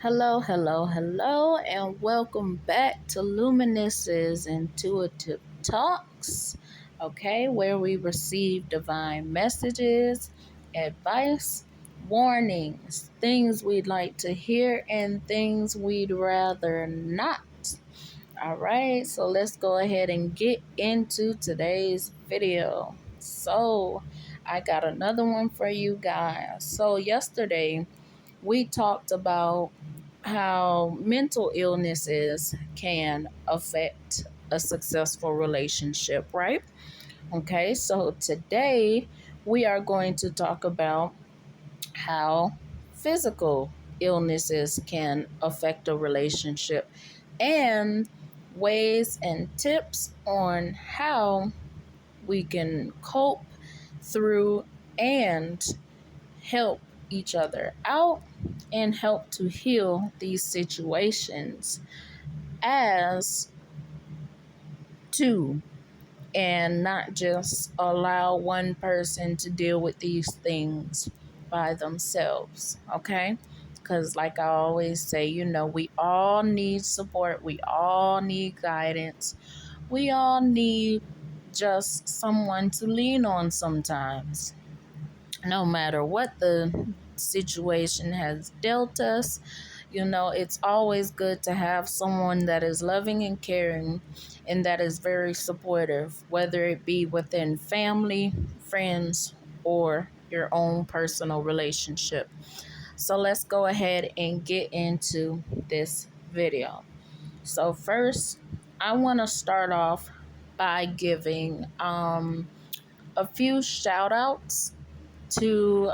Hello, hello, hello, and welcome back to Luminous's Intuitive Talks, okay, where we receive divine messages, advice, warnings, things we'd like to hear, and things we'd rather not. All right, so let's go ahead and get into today's video. So, I got another one for you guys. So, yesterday, we talked about how mental illnesses can affect a successful relationship, right? Okay, so today we are going to talk about how physical illnesses can affect a relationship and ways and tips on how we can cope through and help each other out and help to heal these situations as two and not just allow one person to deal with these things by themselves, okay? Because like I always say, we all need support, we all need guidance, we all need just someone to lean on sometimes. No matter what the situation has dealt us, it's always good to have someone that is loving and caring and that is very supportive, whether it be within family, friends, or your own personal relationship. So let's go ahead and get into this video. So first, I want to start off by giving a few shout outs to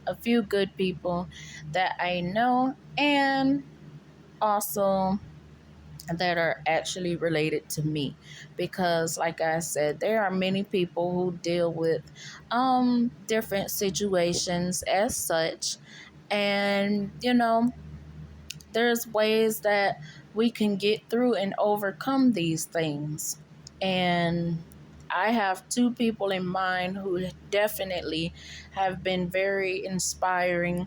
a few good people that I know and also that are actually related to me, because like I said, there are many people who deal with different situations as such, and there's ways that we can get through and overcome these things. And I have two people in mind who definitely have been very inspiring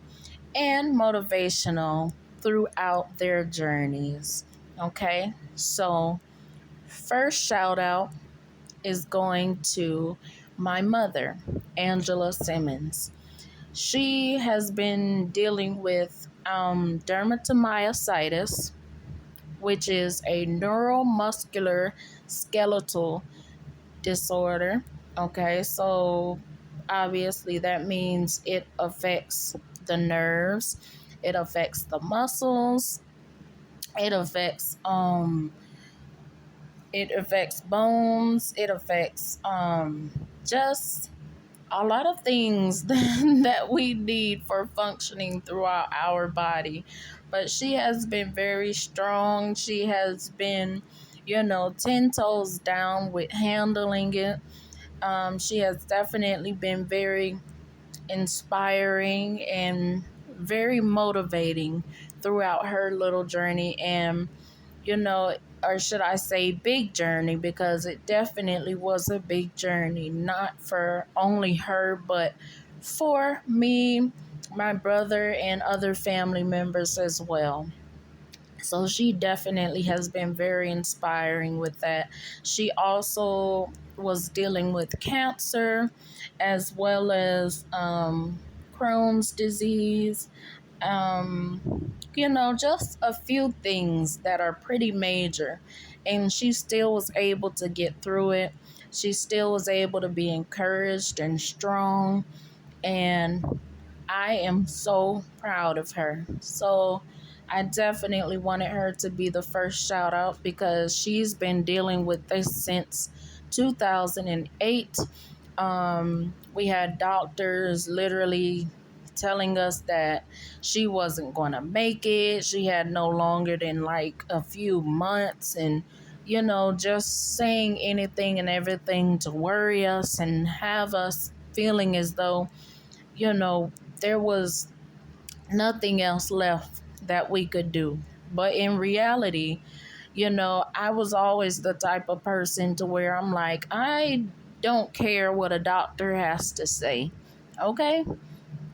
and motivational throughout their journeys. Okay, so first shout out is going to my mother, Angela Simmons. She has been dealing with dermatomyositis, which is a neuromuscular skeletal disorder. Okay, so obviously that means it affects the nerves, it affects the muscles, it affects bones, it affects just a lot of things that we need for functioning throughout our body. But she has been very strong. She has been 10 toes down with handling it. She has definitely been very inspiring and very motivating throughout her little journey, and or should I say big journey, because it definitely was a big journey, not for only her, but for me, my brother, and other family members as well. So she definitely has been very inspiring with that. She also was dealing with cancer as well as Crohn's disease. Just a few things that are pretty major. And she still was able to get through it. She still was able to be encouraged and strong. And I am so proud of her. So I definitely wanted her to be the first shout out, because she's been dealing with this since 2008. We had doctors literally telling us that she wasn't going to make it. She had no longer than like a few months, and just saying anything and everything to worry us and have us feeling as though there was nothing else left that we could do. But in reality, I was always the type of person to where I'm like, I don't care what a doctor has to say. Okay?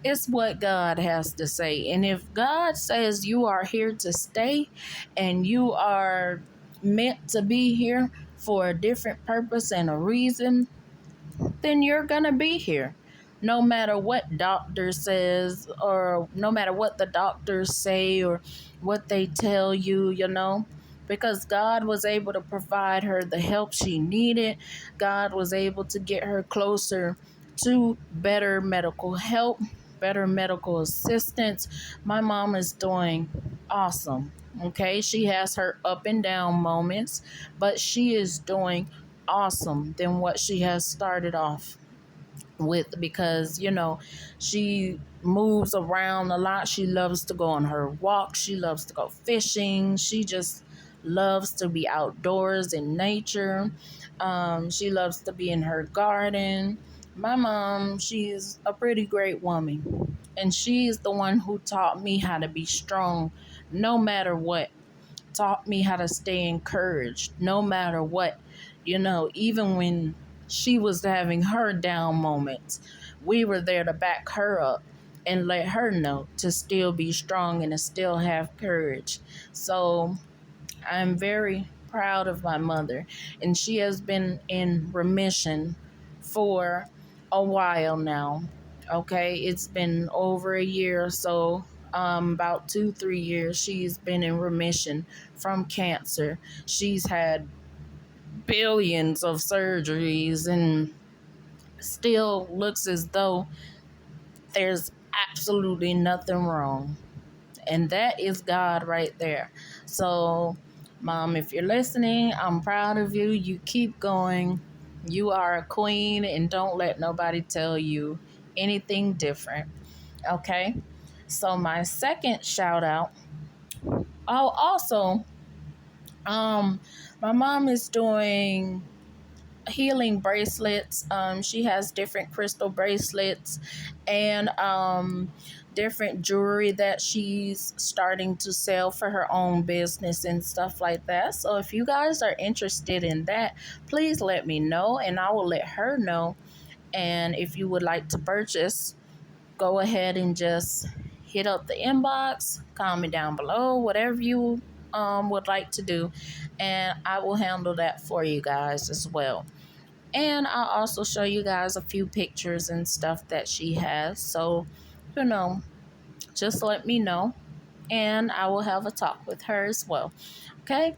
It's what God has to say. And if God says you are here to stay and you are meant to be here for a different purpose and a reason, then you're going to be here. No matter what doctor says, or no matter what the doctors say or what they tell you, because God was able to provide her the help she needed. God was able to get her closer to better medical help, better medical assistance. My mom is doing awesome. Okay, she has her up and down moments, but she is doing awesome than what she has started off with, because she moves around a lot. She loves to go on her walks, she loves to go fishing, she just loves to be outdoors in nature. She loves to be in her garden. My mom, she's a pretty great woman, and she's the one who taught me how to be strong no matter what, taught me how to stay encouraged no matter what. Even when she was having her down moments, we were there to back her up and let her know to still be strong and to still have courage. So I'm very proud of my mother, and she has been in remission for a while now. Okay, it's been over a year or so, about 2, 3 years. She's been in remission from cancer. She's had billions of surgeries and still looks as though there's absolutely nothing wrong. And that is God right there. So, Mom, if you're listening, I'm proud of you. You keep going. You are a queen, and don't let nobody tell you anything different. Okay? So, my second shout out. Oh, also, my mom is doing healing bracelets. She has different crystal bracelets and different jewelry that she's starting to sell for her own business and stuff like that. So if you guys are interested in that, please let me know and I will let her know. And if you would like to purchase, go ahead and just hit up the inbox, comment down below, whatever you would like to do, and I will handle that for you guys as well. And I'll also show you guys a few pictures and stuff that she has. So, just let me know and I will have a talk with her as well. Okay?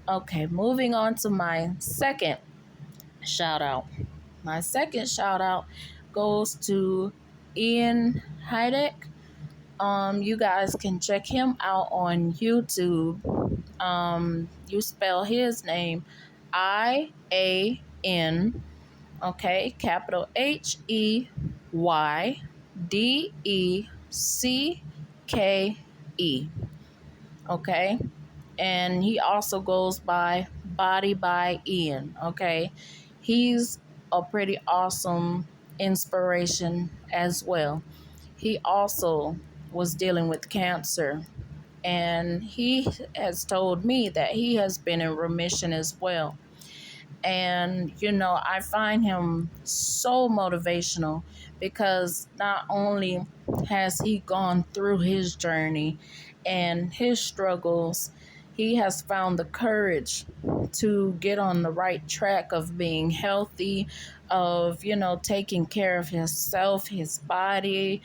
Okay, moving on to my second shout out. My second shout out goes to Ian Heydecke. You guys can check him out on YouTube. You spell his name IAN, okay, capital HEYDECKE, okay, and he also goes by BodyByian, okay. He's a pretty awesome inspiration as well. He also was dealing with cancer, and he has told me that he has been in remission as well. And, I find him so motivational because not only has he gone through his journey and his struggles, he has found the courage to get on the right track of being healthy, of, taking care of himself, his body,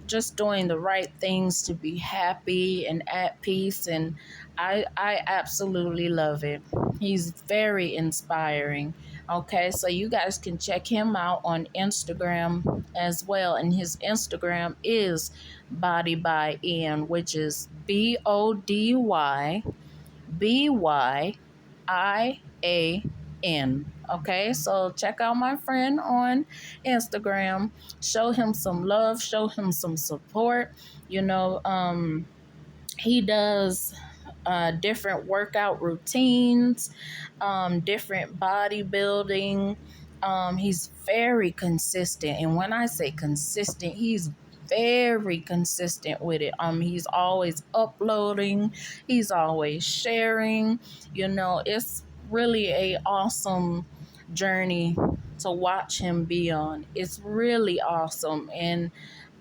just doing the right things to be happy and at peace. And I absolutely love it. He's very inspiring. Okay, so you guys can check him out on Instagram as well. And his Instagram is BodyByian, which is BodyByian. Okay, so check out my friend on Instagram. Show him some love, show him some support. He does different workout routines, different bodybuilding. He's very consistent. And when I say consistent, he's very consistent with it. He's always uploading, he's always sharing. It's really a awesome journey to watch him be on. It's really awesome. And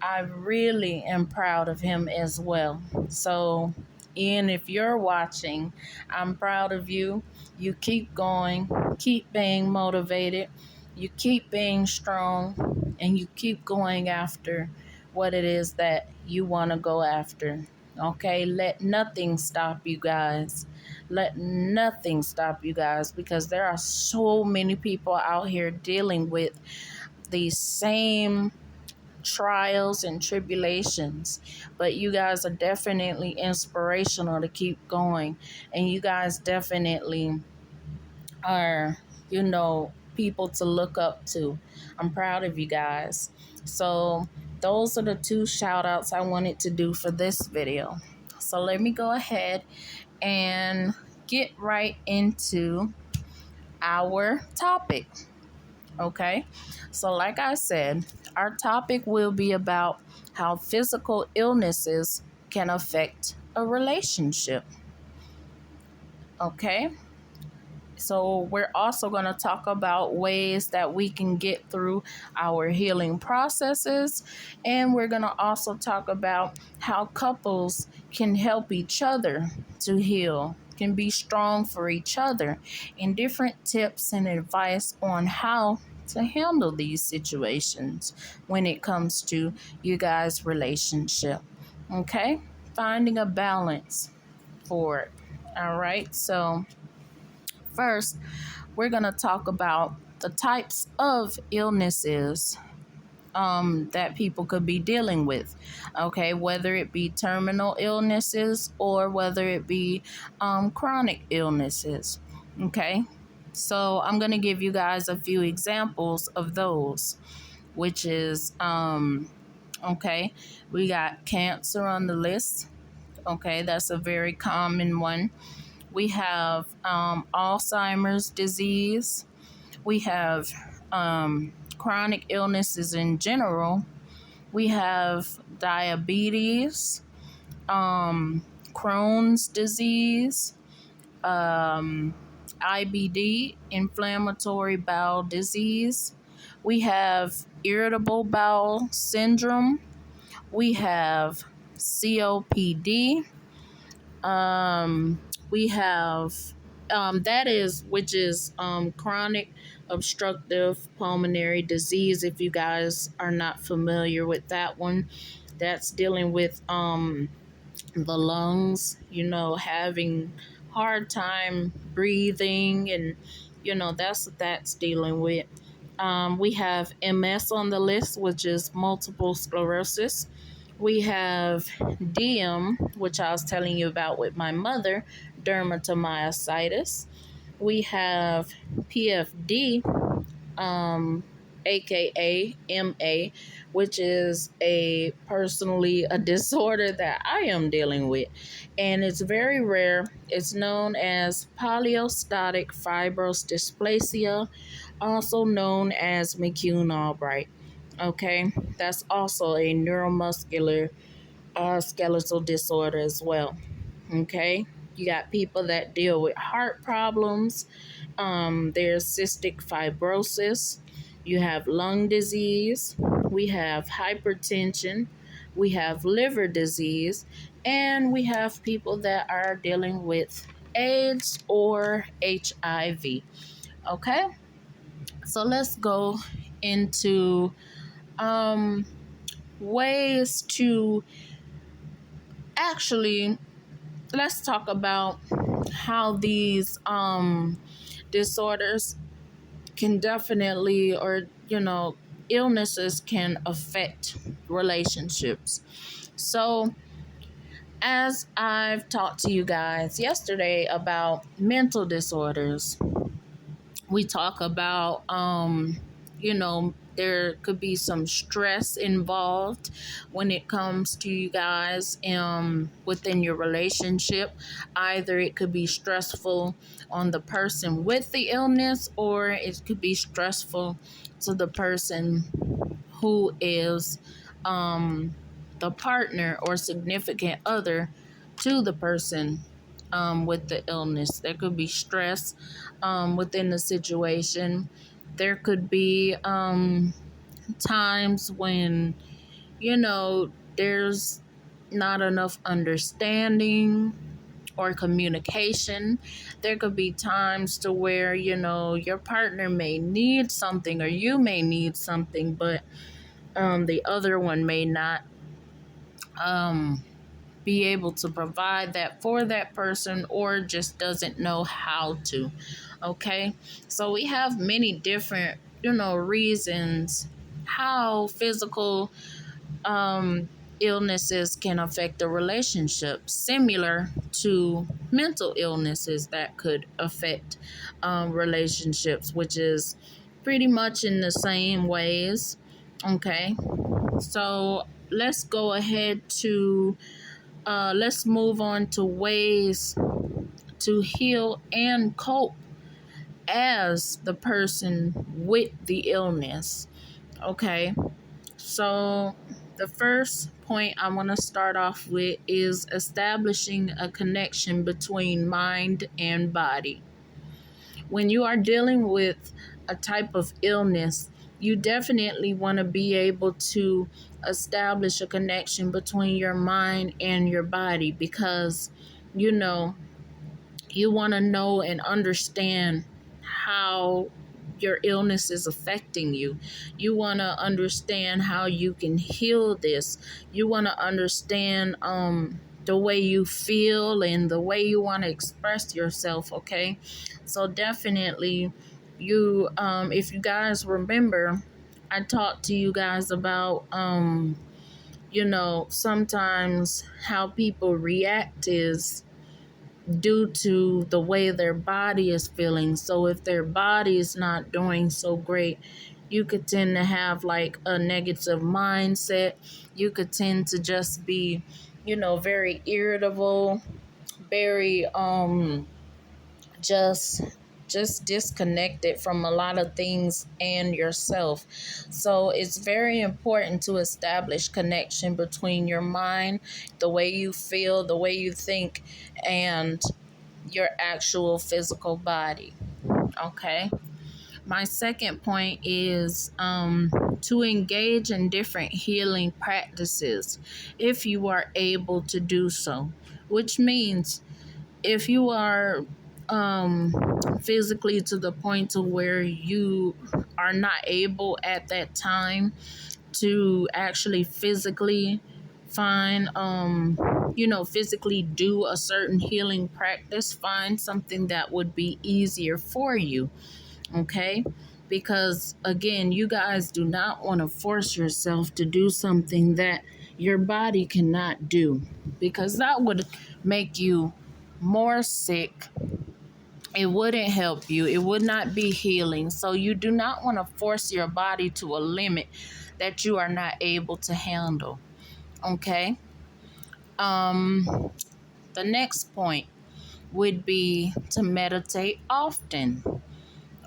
I really am proud of him as well. So, Ian, if you're watching, I'm proud of you. You keep going, keep being motivated, you keep being strong, and you keep going after what it is that you want to go after. Okay, let nothing stop you guys. Let nothing stop you guys, because there are so many people out here dealing with these same trials and tribulations, but you guys are definitely inspirational to keep going, and you guys definitely are, people to look up to. I'm proud of you guys. So those are the two shout outs I wanted to do for this video. So let me go ahead and get right into our topic. Okay, so like I said, our topic will be about how physical illnesses can affect a relationship. Okay, so we're also going to talk about ways that we can get through our healing processes, and we're going to also talk about how couples can help each other to heal, can be strong for each other, and different tips and advice on how to handle these situations when it comes to you guys' relationship. Okay, finding a balance for it. All right, so first, we're going to talk about the types of illnesses that people could be dealing with. Okay, whether it be terminal illnesses or whether it be chronic illnesses. Okay, so I'm going to give you guys a few examples of those, which is, okay, we got cancer on the list. Okay, that's a very common one. We have Alzheimer's disease. We have chronic illnesses in general. We have diabetes, Crohn's disease, IBD, inflammatory bowel disease. We have irritable bowel syndrome. We have COPD. We have which is chronic obstructive pulmonary disease. If you guys are not familiar with that one, that's dealing with the lungs, having hard time breathing, and that's what that's dealing with. We have MS on the list, which is multiple sclerosis. We have DM, which I was telling you about with my mother, dermatomyositis. We have PFD, aka MA, which is a disorder that I am dealing with, and it's very rare. It's known as polyostic fibrous dysplasia, also known as McCune-Albright. Okay, that's also a neuromuscular skeletal disorder as well. Okay, you got people that deal with heart problems. There's cystic fibrosis. You have lung disease. We have hypertension. We have liver disease. And we have people that are dealing with AIDS or HIV. Okay, so let's go into ways to actually, let's talk about how these disorders can definitely, or illnesses can affect relationships. So as I've talked to you guys yesterday about mental disorders, we talk about there could be some stress involved when it comes to you guys within your relationship. Either it could be stressful on the person with the illness, or it could be stressful to the person who is the partner or significant other to the person with the illness. There could be stress within the situation. There could be times when there's not enough understanding or communication. There could be times to where, your partner may need something or you may need something, but the other one may not um, be able to provide that for that person or just doesn't know how to. Okay. So we have many different, reasons how physical um, illnesses can affect a relationship, similar to mental illnesses that could affect relationships, which is pretty much in the same ways. Okay, so let's go ahead to let's move on to ways to heal and cope as the person with the illness. Okay, so the first point I want to start off with is establishing a connection between mind and body. When you are dealing with a type of illness, you definitely want to be able to establish a connection between your mind and your body because, you know, you want to know and understand how your illness is affecting you. You want to understand how you can heal this. You want to understand the way you feel and the way you want to express yourself, okay? So definitely if you guys remember, I talked to you guys about sometimes how people react is due to the way their body is feeling. So if their body is not doing so great, you could tend to have like a negative mindset. You could tend to just be, very irritable, very just disconnected from a lot of things and yourself. So it's very important to establish connection between your mind, the way you feel, the way you think, and your actual physical body. Okay. My second point is to engage in different healing practices if you are able to do so, which means if you are physically to the point to where you are not able at that time to actually physically find physically do a certain healing practice, find something that would be easier for you. Okay, because again, you guys do not want to force yourself to do something that your body cannot do, because that would make you more sick. It wouldn't help you. It would not be healing. So you do not want to force your body to a limit that you are not able to handle. Okay. The next point would be to meditate often.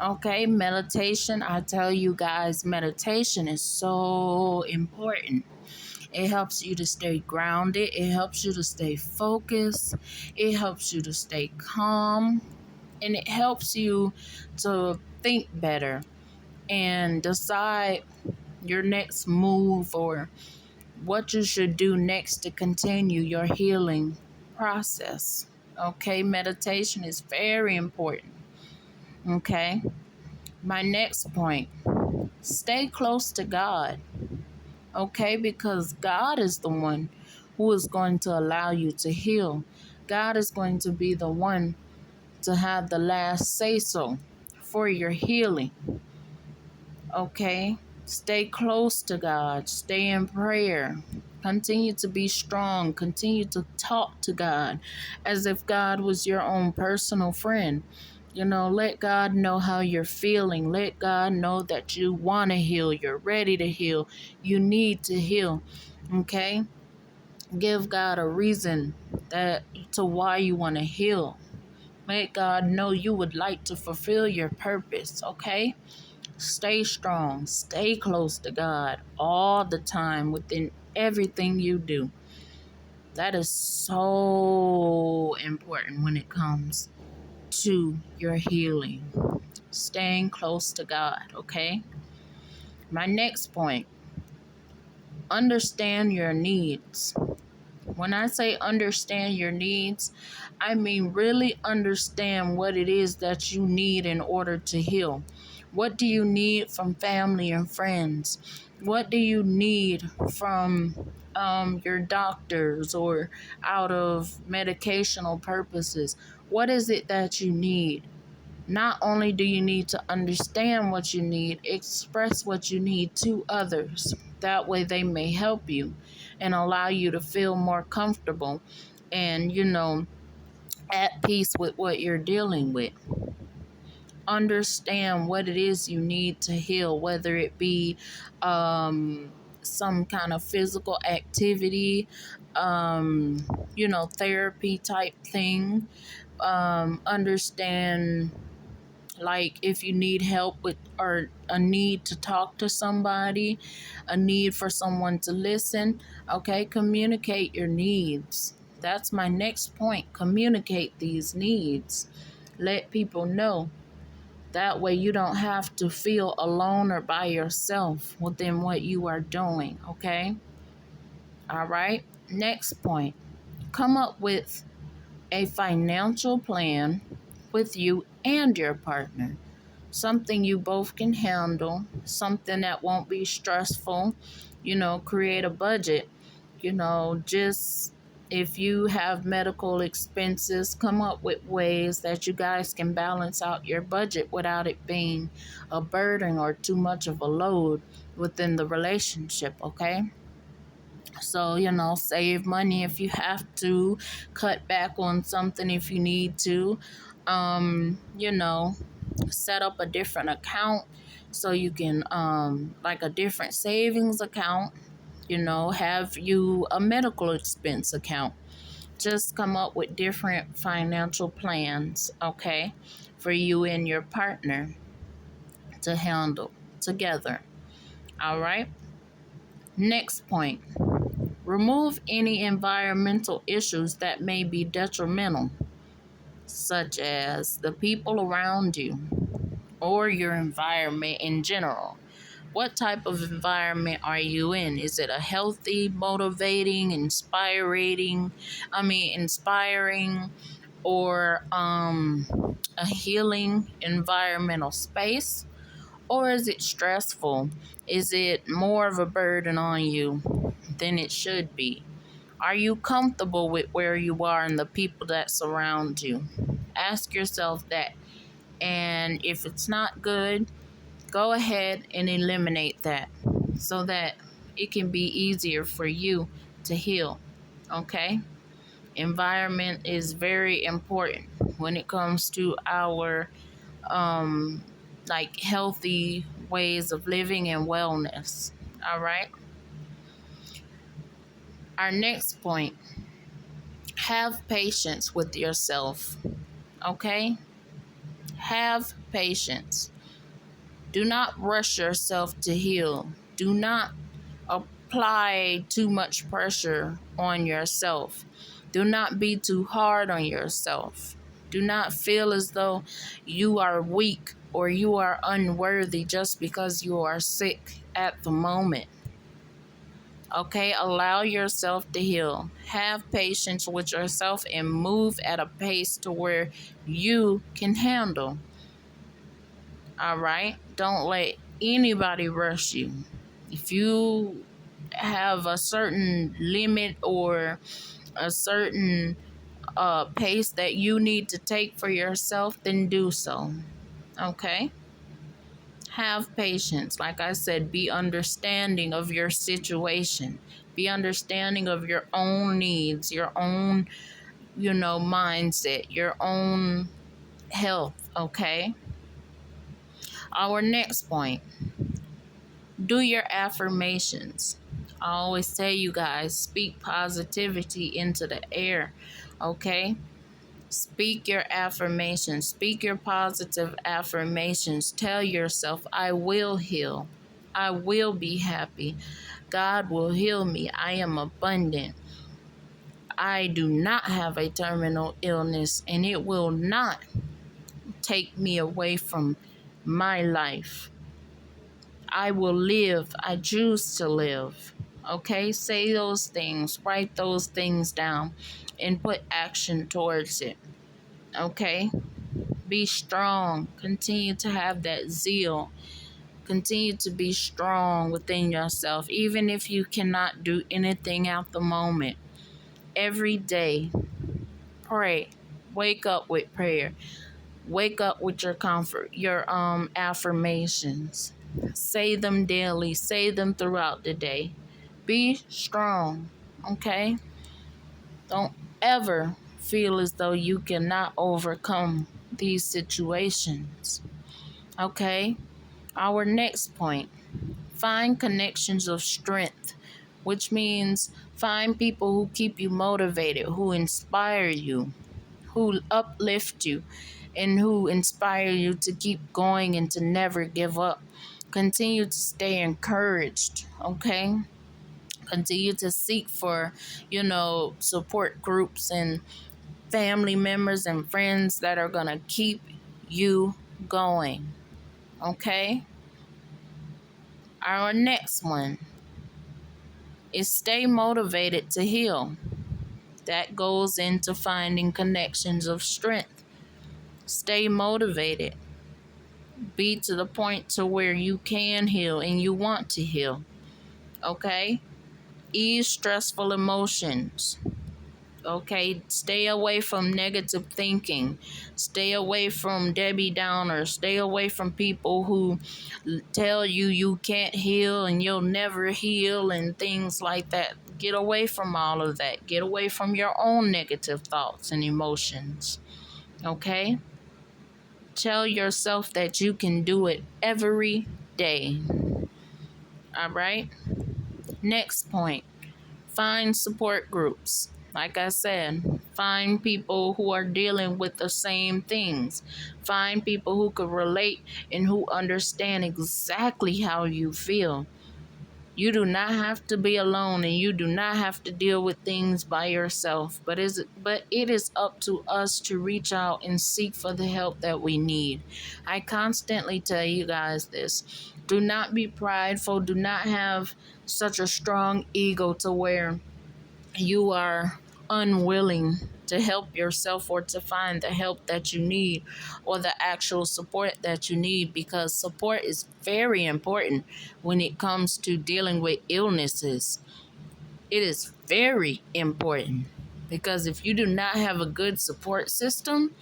Okay, meditation. I tell you guys, meditation is so important. It helps you to stay grounded. It helps you to stay focused. It helps you to stay calm. And it helps you to think better and decide your next move or what you should do next to continue your healing process. Okay, meditation is very important. Okay, my next point, stay close to God. Okay, because God is the one who is going to allow you to heal. God is going to be the one to have the last say so for your healing. Okay, stay close to God, stay in prayer, continue to be strong, continue to talk to God as if God was your own personal friend. Let God know how you're feeling. Let God know that you want to heal, you're ready to heal, you need to heal. Okay, give God a reason that to why you want to heal. Let God know you would like to fulfill your purpose. Okay, stay strong, stay close to God all the time within everything you do. That is so important when it comes to your healing. Staying close to God, okay? My next point, Understand your needs. When I say understand your needs, I mean really understand what it is that you need in order to heal. What do you need from family and friends? What do you need from your doctors or out of medicational purposes? What is it that you need? Not only do you need to understand what you need, express what you need to others. That way they may help you and allow you to feel more comfortable and, at peace with what you're dealing with. Understand what it is you need to heal, whether it be some kind of physical activity, therapy type thing. Understand, like, if you need help with or a need to talk to somebody, a need for someone to listen. Okay, communicate your needs. That's my next point. Communicate these needs. Let people know. That way you don't have to feel alone or by yourself within what you are doing. Okay, all right. Next point. Come up with a financial plan with you and your partner. Something you both can handle, something that won't be stressful. Create a budget. Just if you have medical expenses, come up with ways that you guys can balance out your budget without it being a burden or too much of a load within the relationship, okay? So, save money if you have to, cut back on something if you need to. Set up a different account so you can, like a different savings account, have you a medical expense account. Just come up with different financial plans, okay, for you and your partner to handle together. All right. Next point. Remove any environmental issues that may be detrimental, such as the people around you or your environment in general. What type of environment are you in? Is it a healthy, motivating, inspiring, or a healing environmental space? Or is it stressful? Is it more of a burden on you than it should be? Are you comfortable with where you are and the people that surround you? Ask yourself that. And if it's not good, go ahead and eliminate that so that it can be easier for you to heal. Okay? Environment is very important when it comes to our healthy ways of living and wellness. All right? Our next point, have patience with yourself. Okay? Have patience. Do not rush yourself to heal. Do not apply too much pressure on yourself. Do not be too hard on yourself. Do not feel as though you are weak or you are unworthy just because you are sick at the moment. Okay, allow yourself to heal. Have patience with yourself and move at a pace to where you can handle. All right? Don't let anybody rush you. If you have a certain limit or a certain pace that you need to take for yourself, then do so. Okay? Have patience. Like I said, be understanding of your situation. Be understanding of your own needs, your own, mindset, your own health. Okay? Our next point. Do your affirmations. I always tell you guys, speak positivity into the air, okay? Speak your affirmations. Speak your positive affirmations. Tell yourself, I will heal. I will be happy. God will heal me. I am abundant. I do not have a terminal illness, and it will not take me away from my life. I will live. I choose to live. Okay, say those things, write those things down, and put action towards it. Okay, be strong, continue to have that zeal, continue to be strong within yourself, even if you cannot do anything at the moment. Every day, pray, wake up with prayer, wake up with your comfort, your affirmations, say them daily, say them throughout the day. Be strong. Okay, don't ever feel as though you cannot overcome these situations. Okay, our next point, find connections of strength, which means find people who keep you motivated, who inspire you, who uplift you, and who inspire you to keep going and to never give up. Continue to stay encouraged, okay? Continue to seek for, support groups and family members and friends that are going to keep you going, okay? Our next one is stay motivated to heal. That goes into finding connections of strength. Stay motivated. Be to the point to where you can heal and you want to heal. Okay? Ease stressful emotions. Okay? Stay away from negative thinking. Stay away from Debbie Downers. Stay away from people who tell you you can't heal and you'll never heal and things like that. Get away from all of that. Get away from your own negative thoughts and emotions. Okay? Tell yourself that you can do it every day. All right? Next point, find support groups. Like I said, find people who are dealing with the same things. Find people who could relate and who understand exactly how you feel. You do not have to be alone and you do not have to deal with things by yourself. But it is up to us to reach out and seek for the help that we need. I constantly tell you guys this. Do not be prideful. Do not have such a strong ego to where you are unwilling to help yourself or to find the help that you need or the actual support that you need, because support is very important when it comes to dealing with illnesses. It is very important because if you do not have a good support system,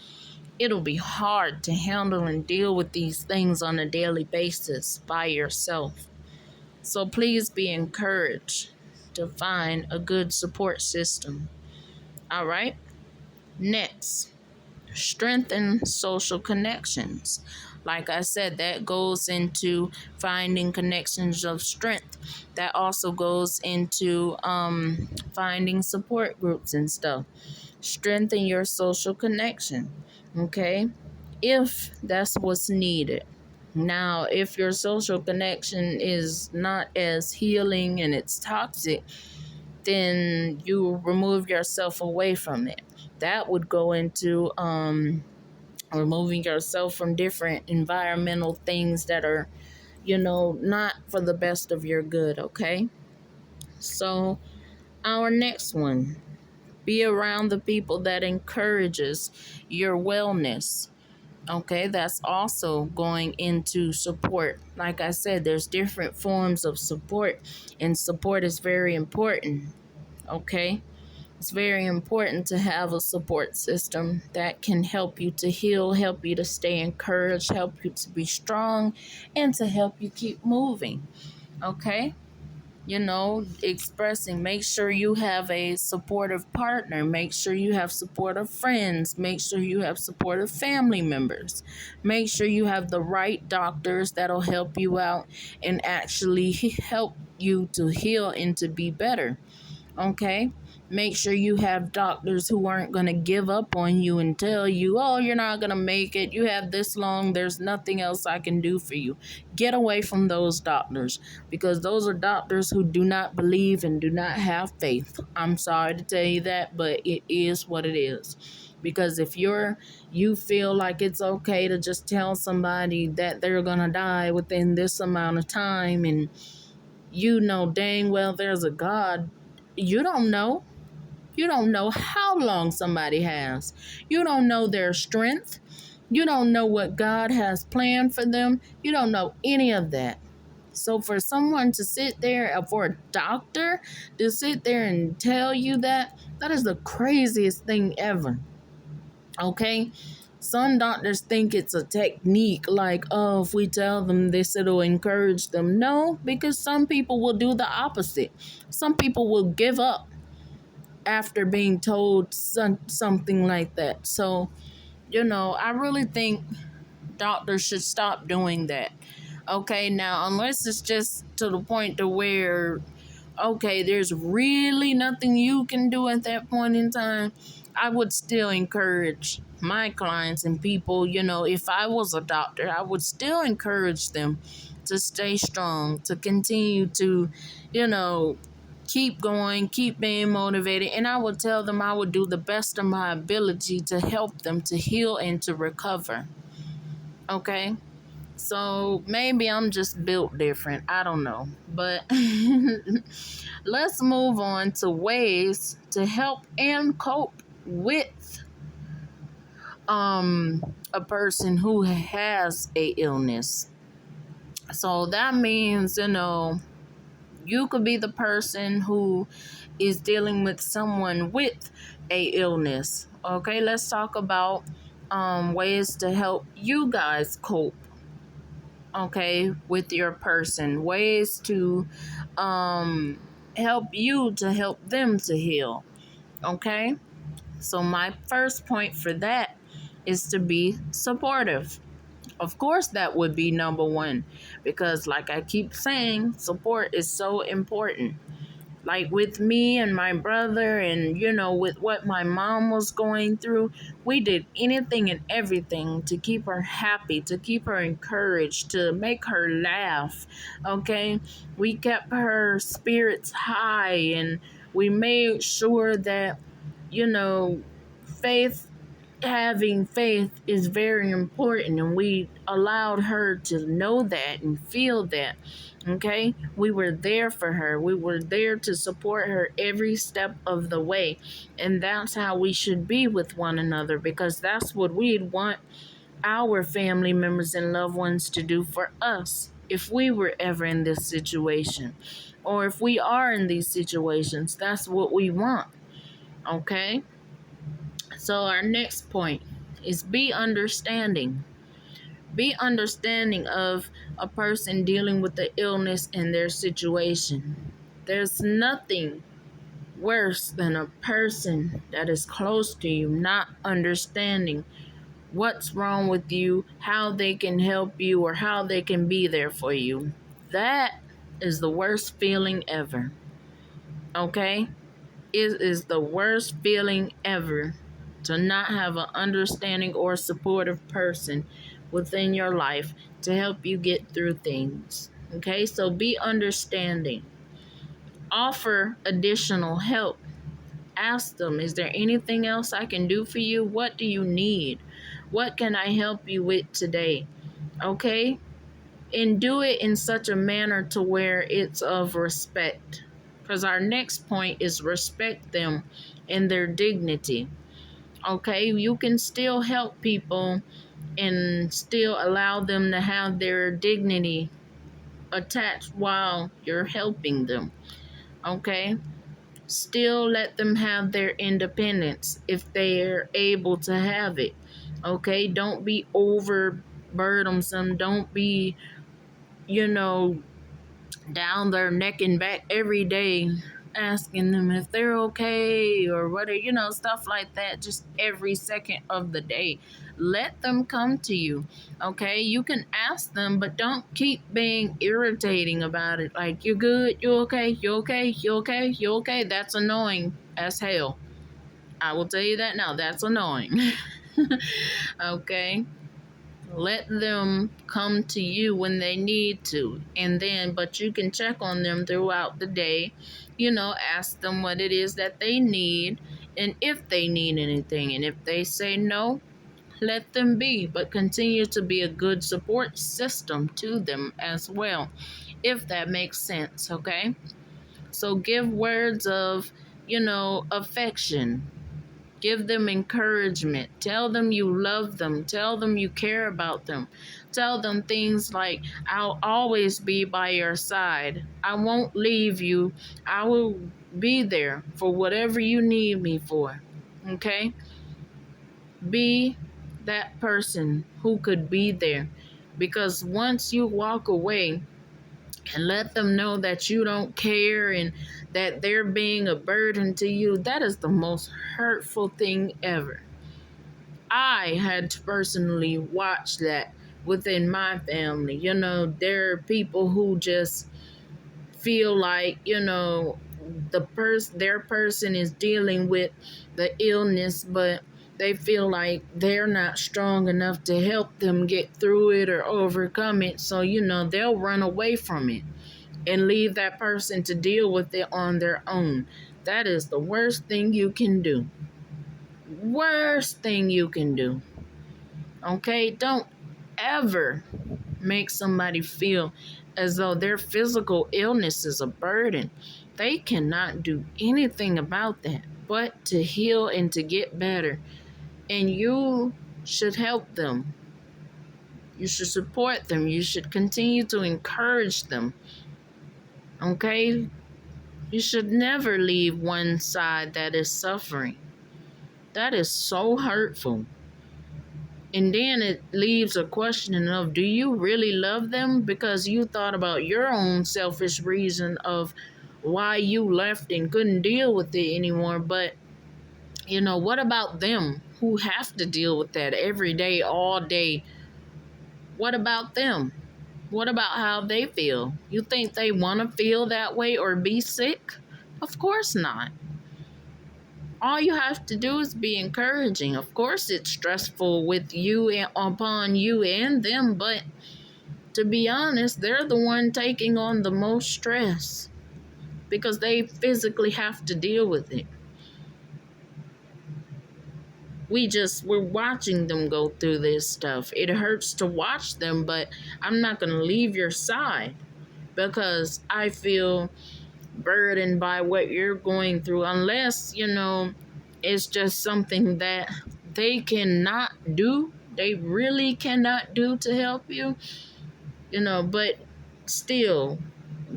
it'll be hard to handle and deal with these things on a daily basis by yourself. So please be encouraged to find a good support system. All right? Next, strengthen social connections. Like I said, that goes into finding connections of strength. That also goes into finding support groups and stuff. Strengthen your social connection, okay? If that's what's needed. Now, if your social connection is not as healing and it's toxic, then you remove yourself away from it. That would go into removing yourself from different environmental things that are, not for the best of your good, okay? So, our next one, be around the people that encourages your wellness. Okay, that's also going into support. Like I said, there's different forms of support, and support is very important. Okay, it's very important to have a support system that can help you to heal, help you to stay encouraged, help you to be strong, and to help you keep moving. Okay, expressing, make sure you have a supportive partner, make sure you have supportive friends, make sure you have supportive family members, make sure you have the right doctors that'll help you out and actually help you to heal and to be better. Okay, make sure you have doctors who aren't going to give up on you and tell you, oh, you're not going to make it, you have this long, there's nothing else I can do for you. Get away from those doctors, because those are doctors who do not believe and do not have faith. I'm sorry to tell you that, but it is what it is. Because if you feel like it's okay to just tell somebody that they're going to die within this amount of time, and you know dang well there's a God. You don't know. You don't know how long somebody has. You don't know their strength. You don't know what God has planned for them. You don't know any of that. So for someone to sit there, for a doctor to sit there and tell you that, that is the craziest thing ever. Okay? Some doctors think it's a technique, like, oh, if we tell them this, it'll encourage them. No, because some people will do the opposite. Some people will give up after being told something like that. So, I really think doctors should stop doing that. Okay, now, unless it's just to the point to where, okay, there's really nothing you can do at that point in time, I would still encourage my clients and people, if I was a doctor, I would still encourage them to stay strong, to continue to, you know, keep going, keep being motivated. And I would tell them I would do the best of my ability to help them to heal and to recover. Okay? So maybe I'm just built different. I don't know. But let's move on to ways to help and cope with a person who has a illness. So that means, you could be the person who is dealing with someone with a illness. Okay, let's talk about ways to help you guys cope, okay, with your person, ways to help you to help them to heal. Okay, so my first point for that is to be supportive. Of course, that would be number one, because like I keep saying, support is so important. Like with me and my brother, and with what my mom was going through, we did anything and everything to keep her happy, to keep her encouraged, to make her laugh. Okay, we kept her spirits high, and we made sure that, faith having faith is very important, and we allowed her to know that and feel that. Okay, we were there for her, we were there to support her every step of the way. And that's how we should be with one another, because that's what we'd want our family members and loved ones to do for us if we were ever in this situation, or if we are in these situations. That's what we want. Okay, so our next point is be understanding. Be understanding of a person dealing with the illness and their situation. There's nothing worse than a person that is close to you not understanding what's wrong with you, how they can help you, or how they can be there for you. That is the worst feeling ever. Okay? It is the worst feeling ever to not have an understanding or supportive person within your life to help you get through things. Okay, so be understanding. Offer additional help. Ask them, is there anything else I can do for you? What do you need? What can I help you with today? Okay, and do it in such a manner to where it's of respect. Because our next point is respect them and their dignity. Okay, you can still help people and still allow them to have their dignity attached while you're helping them. Okay, still let them have their independence if they're able to have it. Okay, don't be overburdensome. Don't be, down their neck and back every day asking them if they're okay or whatever, stuff like that, just every second of the day. Let them come to you. Okay, you can ask them, but don't keep being irritating about it, like, you're good, you okay, you okay, you okay, you okay. That's annoying as hell. I will tell you that now. That's annoying. Okay, let them come to you when they need to, but you can check on them throughout the day. Ask them what it is that they need, and if they need anything. And if they say no, let them be, but continue to be a good support system to them as well. if that makes sense, okay? So give words of, affection. Give them encouragement. Tell them you love them. Tell them you care about them. Tell them things like, I'll always be by your side. I won't leave you. I will be there for whatever you need me for. Okay? Be that person who could be there. Because once you walk away, and let them know that you don't care and that they're being a burden to you, that is the most hurtful thing ever. I had to personally watch that within my family. There are people who just feel like, their person is dealing with the illness, but they feel like they're not strong enough to help them get through it or overcome it. So, they'll run away from it and leave that person to deal with it on their own. That is the worst thing you can do. Worst thing you can do. Okay? Don't ever make somebody feel as though their physical illness is a burden. They cannot do anything about that but to heal and to get better. And you should help them. You should support them. You should continue to encourage them. Okay? You should never leave one side that is suffering. That is so hurtful. And then it leaves a question of, do you really love them? Because you thought about your own selfish reason of why you left and couldn't deal with it anymore. But, what about them who have to deal with that every day, all day? What about them? What about how they feel? You think they want to feel that way or be sick? Of course not. All you have to do is be encouraging. Of course, it's stressful with you and upon you and them, but to be honest, they're the one taking on the most stress because they physically have to deal with it. We're watching them go through this stuff. It hurts to watch them, but I'm not going to leave your side because I feel burdened by what you're going through, unless, it's just something that they cannot do. They really cannot do to help you, but still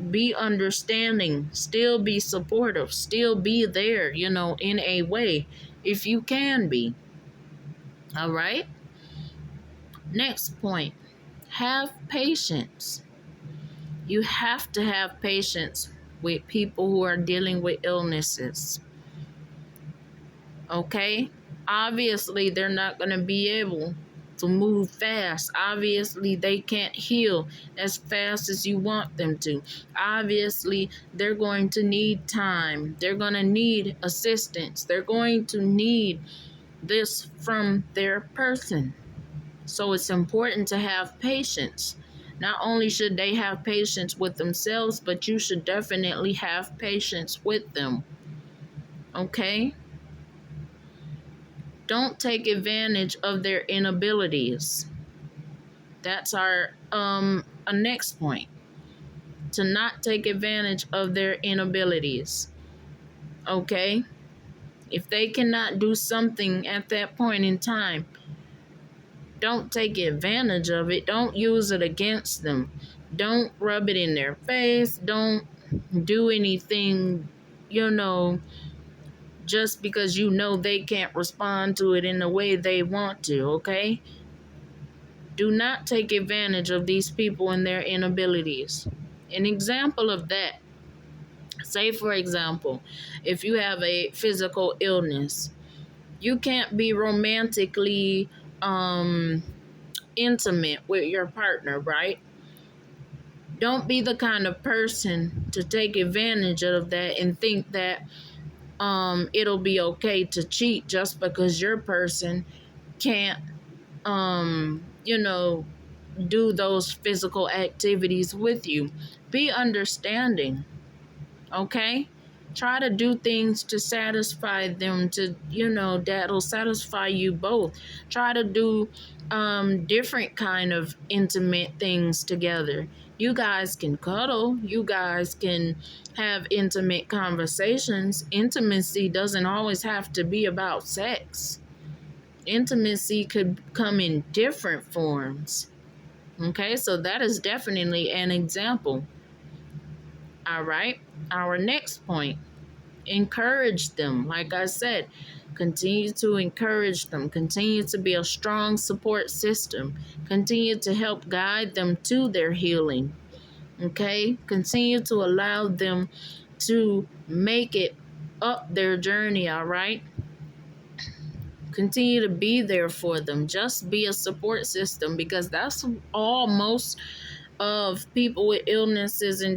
be understanding, still be supportive, still be there, in a way, if you can be. All right. Next point, have patience. You have to have patience with people who are dealing with illnesses. Okay? Obviously, they're not going to be able to move fast. Obviously, they can't heal as fast as you want them to. Obviously, they're going to need time. They're going to need assistance. They're going to need this from their person. So it's important to have patience. Not only should they have patience with themselves, but you should definitely have patience with them. Okay? Don't take advantage of their inabilities. That's our a next point. To not take advantage of their inabilities. Okay? If they cannot do something at that point in time, don't take advantage of it. Don't use it against them. Don't rub it in their face. Don't do anything, just because they can't respond to it in the way they want to, okay? Do not take advantage of these people and their inabilities. An example of that, say for example, if you have a physical illness, you can't be romantically intimate with your partner, right? Don't be the kind of person to take advantage of that and think that it'll be okay to cheat just because your person can't do those physical activities with you. Be understanding, okay? Try to do things to satisfy them, to, that'll satisfy you both. Try to do different kind of intimate things together. You guys can cuddle. You guys can have intimate conversations. Intimacy doesn't always have to be about sex. Intimacy could come in different forms. Okay, so that is definitely an example. All right, our next point, encourage them. Like I said, continue to encourage them, continue to be a strong support system, continue to help guide them to their healing. Okay, continue to allow them to make it up their journey. All right, continue to be there for them. Just be a support system, because that's all most of people with illnesses and